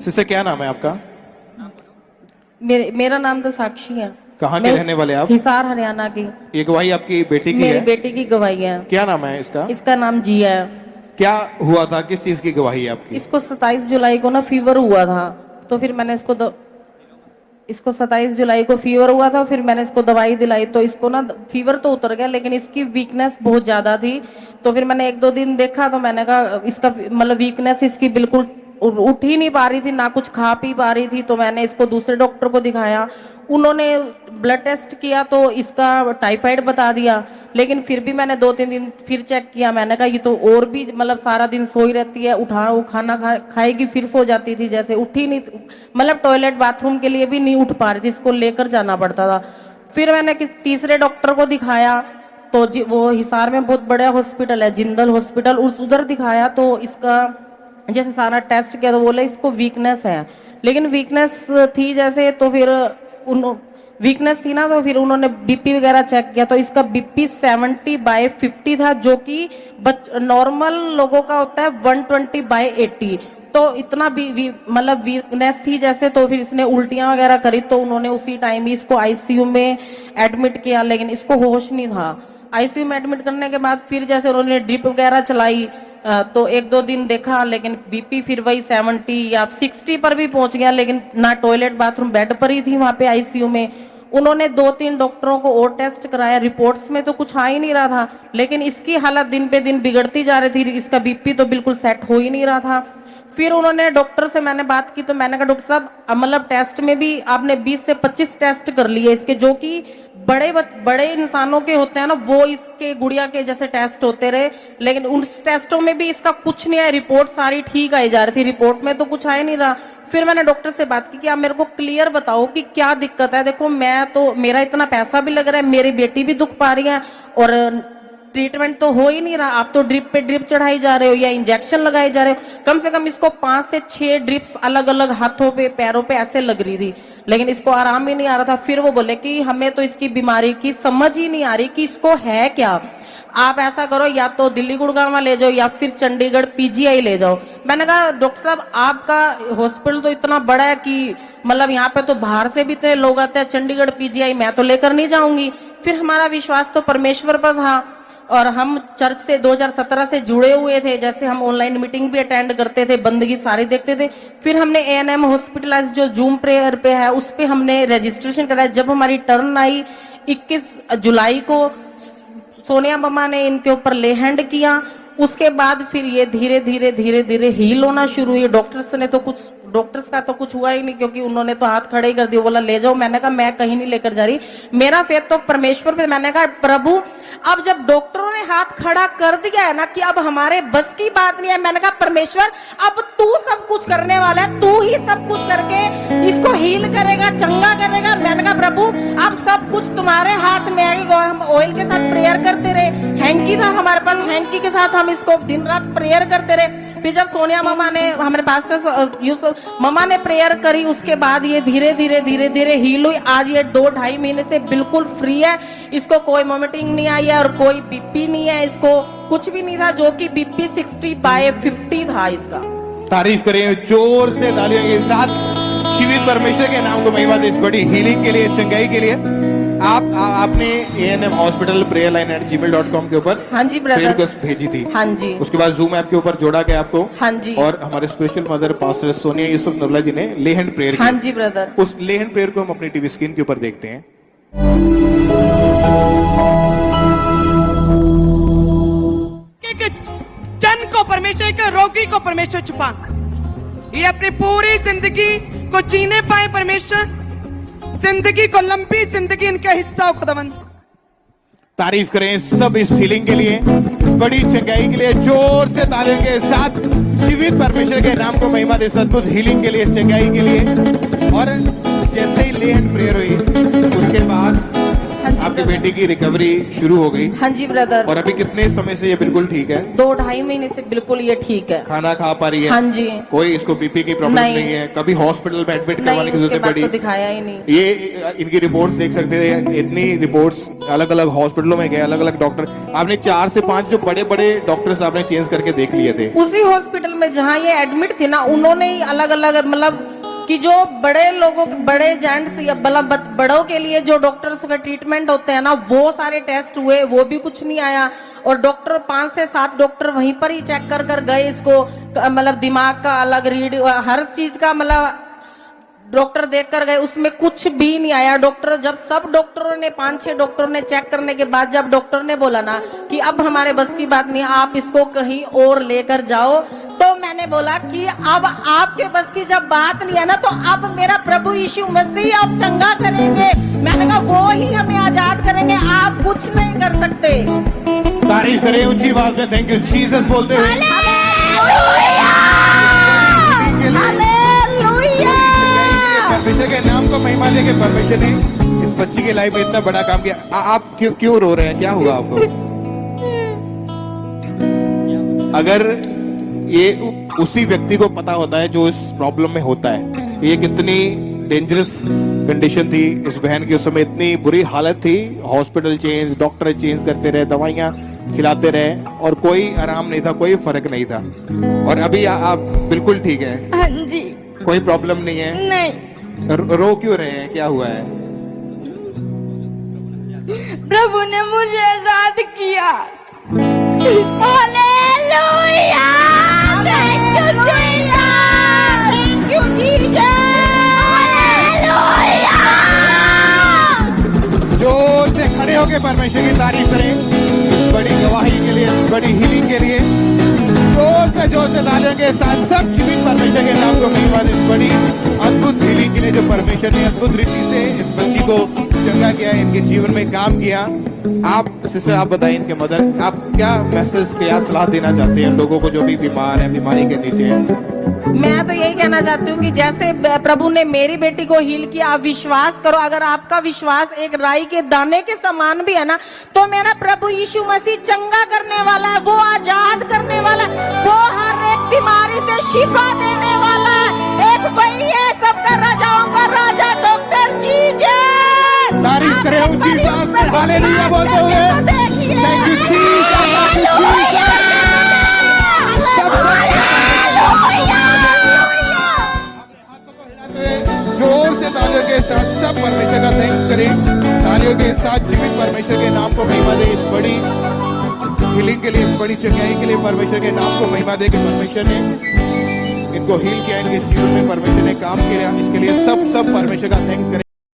Sister क्या नाम है आपका? मेरा नाम तो साक्षी है। कहाँ के रहने वाले आप? हिसार हरियाणा की। ये गवाही आपकी बेटी की मेरी है? बेटी की गवाही है। क्या नाम है इसका? इसका नाम जिया है। क्या हुआ था, किस चीज की गवाही है आपकी? इसको 27 जुलाई को ना फीवर हुआ था, तो फिर मैंने इसको 27 जुलाई को फीवर हुआ था, फिर मैंने इसको दवाई दिलाई, तो इसको ना फीवर तो उतर गया लेकिन इसकी वीकनेस बहुत ज्यादा थी। तो फिर मैंने 1-2 दिन देखा तो मैंने कहा इसका मतलब वीकनेस इसकी बिल्कुल उठ ही नहीं पा रही थी, ना कुछ खा पी पा रही थी। तो मैंने इसको दूसरे डॉक्टर को दिखाया, उन्होंने ब्लड टेस्ट किया तो इसका टाइफाइड बता दिया। लेकिन फिर भी मैंने 2-3 दिन फिर चेक किया, मैंने कहा ये तो और भी मतलब सारा दिन सोई रहती है, वो खाना खाएगी फिर सो जाती थी, जैसे उठी नहीं, मतलब टॉयलेट बाथरूम के लिए भी नहीं उठ पा रही थी, इसको लेकर जाना पड़ता था। फिर मैंने तीसरे डॉक्टर को दिखाया, तो वो हिसार में बहुत बड़ा हॉस्पिटल है, जिंदल हॉस्पिटल, उधर दिखाया। तो इसका जैसे सारा टेस्ट किया तो बोले इसको वीकनेस है, लेकिन वीकनेस थी जैसे, तो फिर वीकनेस थी ना, तो फिर उन्होंने बीपी वगैरह चेक किया तो इसका बीपी 70/50 था, जो कि नॉर्मल लोगों का होता है 120/80। तो इतना भी मतलब वीकनेस थी जैसे, तो फिर इसने उल्टियां वगैरह करी, तो उन्होंने उसी टाइम ही इसको आईसीयू में एडमिट किया, लेकिन इसको होश नहीं था। आईसीयू में एडमिट करने के बाद फिर जैसे उन्होंने ड्रिप वगैरह चलाई, तो 1-2 दिन देखा, लेकिन बीपी फिर वही 70 या 60 पर भी पहुंच गया, लेकिन ना टॉयलेट बाथरूम, बेड पर ही थी वहां पे आईसीयू में। उन्होंने 2-3 डॉक्टरों को और टेस्ट कराया, रिपोर्ट्स में तो कुछ आ ही नहीं रहा था, लेकिन इसकी हालत दिन पे दिन बिगड़ती जा रही थी, इसका बीपी तो बिल्कुल सेट हो ही नहीं रहा था। फिर उन्होंने डॉक्टर से मैंने बात की, तो मैंने कहा डॉक्टर साहब मतलब टेस्ट में भी आपने 20 से 25 टेस्ट कर लिए इसके, जो कि बड़े इंसानों के होते हैं ना, वो इसके गुड़िया के जैसे टेस्ट होते रहे, लेकिन उन टेस्टों में भी इसका कुछ नहीं आया, रिपोर्ट सारी ठीक आई जा रही थी, रिपोर्ट में तो कुछ आया नहीं रहा। फिर मैंने डॉक्टर से बात की कि आप मेरे को क्लियर बताओ कि क्या दिक्कत है। देखो मेरा इतना पैसा भी लग रहा है, मेरी बेटी भी दुख पा रही है, और ट्रीटमेंट तो हो ही नहीं रहा, आप तो ड्रिप पे ड्रिप चढ़ाई जा रहे हो या इंजेक्शन लगाए जा रहे हो। कम से कम इसको 5 से 6 ड्रिप्स अलग अलग हाथों पे पैरों पे ऐसे लग रही थी, लेकिन इसको आराम ही नहीं आ रहा था। फिर वो बोले कि हमें तो इसकी बीमारी की समझ ही नहीं आ रही कि इसको है क्या, आप ऐसा करो या तो दिल्ली गुड़गांव ले जाओ या फिर चंडीगढ़ पीजीआई ले जाओ। मैंने कहा डॉक्टर साहब आपका हॉस्पिटल तो इतना बड़ा है कि मतलब यहाँ पे तो बाहर से भी इतने लोग आते हैं, चंडीगढ़ पीजीआई मैं तो लेकर नहीं जाऊंगी। फिर हमारा विश्वास तो परमेश्वर पर था, और हम चर्च से 2017 से जुड़े हुए थे, जैसे हम ऑनलाइन मीटिंग भी अटेंड करते थे, बंदगी सारी देखते थे। फिर हमने ANM हॉस्पिटलाइज जो जूम प्रेयर पे है उस पे हमने रजिस्ट्रेशन कराया। जब हमारी टर्न आई 21 जुलाई को, सोनिया मम्मा ने इनके ऊपर ले हैंड किया, उसके बाद फिर ये धीरे धीरे हील होना शुरू हुई। डॉक्टर्स का तो कुछ हुआ ही नहीं, क्योंकि उन्होंने तो हाथ खड़े ही कर दिया, बोला ले जाओ। मैंने कहा मैं कहीं नहीं लेकर जा रही, मेरा फेथ तो परमेश्वर पे। मैंने कहा प्रभु अब जब डॉक्टरों ने हाथ खड़ा कर दिया है ना कि अब हमारे बस की बात नहीं है, मैंने कहा परमेश्वर अब तू सब कुछ करने वाला है, तू ही सब कुछ करके इसको हील करेगा, चंगा करेगा। मैंने कहा प्रभु अब सब कुछ तुम्हारे हाथ में आएगी। और हम ऑयल के साथ प्रेयर करते रहे, हैंकी था हमारे पास, हैंकी के साथ हम इसको दिन रात प्रेयर करते रहे। फिर जब सोनिया मम्मा ने, हमारे पास्टर यूसुफ मम्मा ने प्रेयर करी, उसके बाद ये धीरे धीरे हील हुई। आज ये 2-2.5 महीने से बिल्कुल फ्री है, इसको कोई वॉमिटिंग नहीं आई है और कोई बीपी नहीं है, इसको कुछ भी नहीं था, जो कि बीपी 60/50 था इसका। तारीफ करें जोर से तालियों के साथ शिविर परमेश्वर के नाम को महिमा दे, इस बड़ी हीलिंग के लिए, इस चंगाई के लिए। आपने ANM हॉस्पिटल prayerline@gmail.com के ऊपर हाँ जी ब्रदर रिक्वेस्ट भेजी थी, हाँ जी, उसके बाद जूम ऐप के ऊपर जोड़ा गया आपको, हाँ जी, और हमारे spiritual mother pastor Sonia Yusuf Navla ji ने ले हैंड प्रेयर की। हाँ जी ब्रदर। उस ले हैंड प्रेयर को हम अपनी टीवी स्क्रीन के ऊपर देखते हैं। जन को परमेश्वर के, रोगी को परमेश्वर छुपा, ये अपनी पूरी जिंदगी को जीने पाए परमेश्वर, जिंदगी को लंबी जिंदगी इनका हिस्सा हो खुदावंद। तारीफ करें सब इस हीलिंग के लिए, इस बड़ी चंगाई के लिए, जोर से तालियों के साथ जीवित परमेश्वर के नाम को महिमा दे, अद्भुत हीलिंग के लिए, इस चंगाई के लिए। और जैसे ही ले हैंड प्रेयर हुई उसके बाद हाँ जी, आपकी brother। बेटी की रिकवरी शुरू हो गई हाँ जी ब्रदर, और अभी कितने समय से ये बिल्कुल ठीक है? 2-2.5 महीने से बिल्कुल ये ठीक है। खाना खा पा रही है? हाँ जी। कोई इसको बीपी की प्रॉब्लम नहीं। नहीं है? कभी हॉस्पिटल में एडमिट नहीं, करवाने की उसके जरूरत बाद पड़ी? तो दिखाया ही नहीं। ये इनकी रिपोर्ट्स देख सकते हैं, इतनी रिपोर्ट्स अलग अलग हॉस्पिटलों में गए, अलग अलग डॉक्टर, आपने 4 से 5 जो बड़े बड़े डॉक्टर्स आपने चेंज करके देख लिए थे। उसी हॉस्पिटल में जहाँ ये एडमिट थी ना, उन्होंने ही अलग अलग मतलब कि जो बड़े लोगों बड़े जेंट्स या मतलब बड़ों के लिए जो डॉक्टर्स का ट्रीटमेंट होते हैं ना, वो सारे टेस्ट हुए, वो भी कुछ नहीं आया। और डॉक्टर 5 से 7 डॉक्टर वहीं पर ही चेक कर गए इसको, मतलब दिमाग का अलग रीड, हर चीज का मतलब डॉक्टर देख कर गए, उसमें कुछ भी नहीं आया। डॉक्टर जब सब डॉक्टरों ने 5-6 डॉक्टरों ने चेक करने के बाद जब डॉक्टर ने बोला ना कि अब हमारे बस की बात नहीं, आप इसको कहीं और लेकर जाओ, तो मैंने बोला कि अब आपके बस की जब बात नहीं है ना, तो अब मेरा प्रभु यीशु मसीह आप चंगा करेंगे। मैंने कहा वो ही हमें आजाद करेंगे, आप कुछ नहीं कर सकते। तारीफ करें ऊंची आवाज में, थैंक यू जीसस बोलते हुए। परमेश्वर के नाम को महिमा देके परमेश्वर ने इस बच्ची के लाइफ में इतना बड़ा काम किया। आप क्यों रो रहे हैं? क्या हुआ आपको? अगर ये उसी व्यक्ति को पता होता है जो इस प्रॉब्लम में होता है, ये कितनी डेंजरस कंडीशन थी इस बहन की, उस समय इतनी बुरी हालत थी, हॉस्पिटल चेंज, डॉक्टर चेंज करते रहे, दवाइयां खिलाते रहे और कोई आराम नहीं था, कोई फर्क नहीं था। और अभी आप बिल्कुल ठीक है? हाँ जी। कोई प्रॉब्लम नहीं है? नहीं। रो क्यों रहे हैं? क्या हुआ है? प्रभु ने मुझे आजाद किया। Hallelujah! Thank you Jesus! Thank you Jesus! Hallelujah! जोर से खड़े होकर परमेश्वर की तारीफ करें इस बड़ी गवाही के लिए, इस बड़ी हीलिंग के लिए। जोर से तालियों के साथ सब जीवित परमेश्वर के नाम को महिमा दें। इस बड़ी अद्भुत हीलिंग के लिए जो परमेश्वर ने अद्भुत रीति से इस बच्ची को चंगा किया, इनके जीवन में काम किया। आप सिस्टर, आप बताइए इनके मदर, आप क्या मैसेज, क्या सलाह देना चाहते हैं लोगों को जो भी बीमार है, बीमारी के नीचे है? मैं तो यही कहना चाहती हूँ कि जैसे प्रभु ने मेरी बेटी को हील किया, आप विश्वास करो। अगर आपका विश्वास एक राई के दाने के समान भी है ना, तो मेरा प्रभु यीशु मसीह चंगा करने वाला है, वो आजाद करने वाला है, वो हर एक बीमारी से शिफा देने वाला है। एक वही है सबका राजाओं का राजा, डॉक्टर जीसस। तारीफ करें ऊंची आवाज में, हालेलुया बोलते हुए। Thank you Jesus. जोर से तालियों के साथ सब परमेश्वर का थैंक्स करें। तालियों के साथ जीवित परमेश्वर के नाम को महिमा दे। इस बड़ी हीलिंग के लिए, इस बड़ी चंगाई के लिए परमेश्वर के नाम को महिमा दे कि परमेश्वर ने इनको हील किया, इनके जीवन में परमेश्वर ने काम किया। इसके लिए सब परमेश्वर का थैंक्स करें।